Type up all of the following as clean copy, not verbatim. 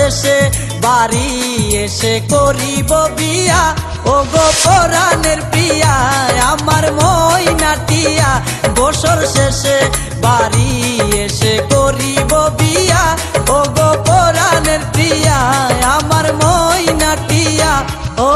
শেষে বাড়ি এসে করিব বিয়া, ও গো পরাণের প্রিয়া আমার ময়নাটিয়া। বছর শেষে বাড়ি এসে করিব বিয়া, ও গো পরাণের প্রিয়া আমার ময়নাটিয়া। ও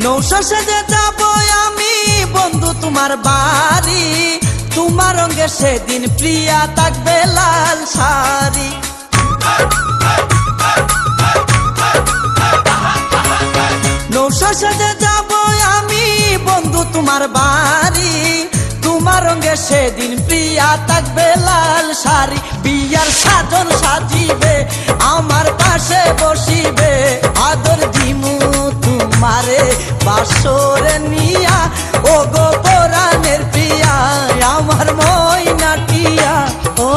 নৌশো সেজে যাব আমি বন্ধু তোমার বাড়ি, তোমার রঙে সেদিন প্রিয়া থাকবে লাল শাড়ি। নৌশো সেজে যাব আমি বন্ধু তোমার বাড়ি, তোমার রঙে সেদিন প্রিয়া থাকবে লাল শাড়ি। বিয়ার সাজন সাজিবে আমার পাশে বসিবে, আদর দিমু তোমারে বাসরে নিয়া, ও গো পরাণের প্রিয়া আমার ময়নাটিয়া। ও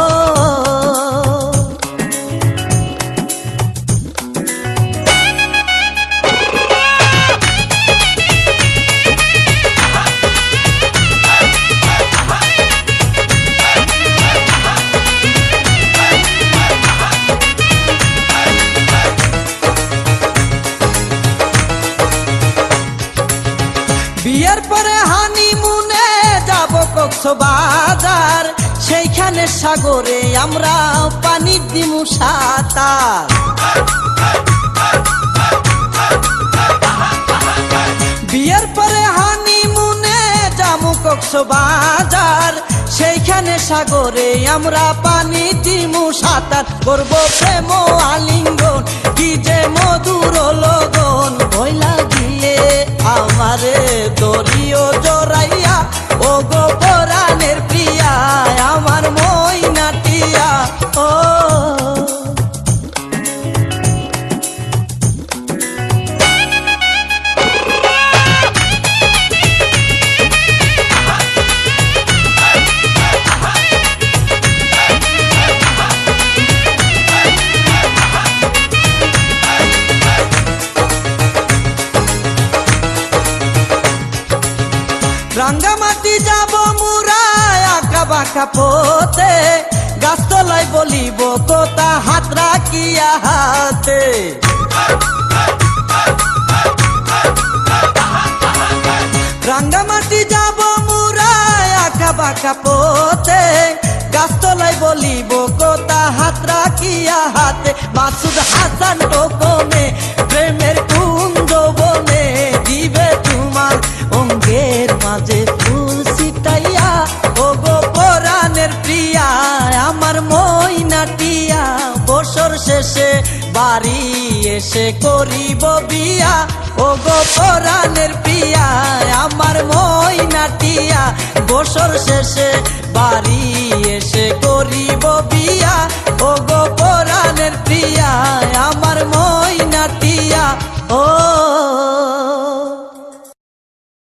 বিয়ের পরে হানিমুনে যাব কক্সবাজার, সেইখানে সাগরে আমরা পানি দিমু সাঁতার। বিয়ের পরে হানিমুনে যাব কক্সবাজার, সেইখানে সাগরে আমরা পানি দিমু সাঁতার। করব প্রেম আলিঙ্গন কি যে মধুর লগন, ভয় লাগিয়ে আমারে দরিও জড়াইয়া, ও গো পরাণের প্রিয়া আমার ময়নাটিয়া। ও রাঙ্গামাটি যাব মুরা আঁকা বাঁকা পথে, গাছতলায় বলিব কথা হাত রাখিয়া হাতে। রাঙ্গামাটি যাব মুরা আঁকা বাঁকা পথে, গাছতলায় বলিব কথা হাত রাখিয়া হাতে। মাসুদ হাসান টোকনে প্রেমের কুঞ্জ বনে, দিবে তোমার অঙ্গের মাঝে ফুল ছিটাইয়া, ও গো পরাণের প্রিয়া আমার ময়নাটিয়া। বছর শেষে বাড়ি এসে করিব বিয়া, ও গো পরাণের প্রিয়া আমার ময়নাটিয়া। বছর শেষে বাড়ি এসে করিব বিয়া, ও গো পরাণের প্রিয়া আমার ময়নাটিয়া। ও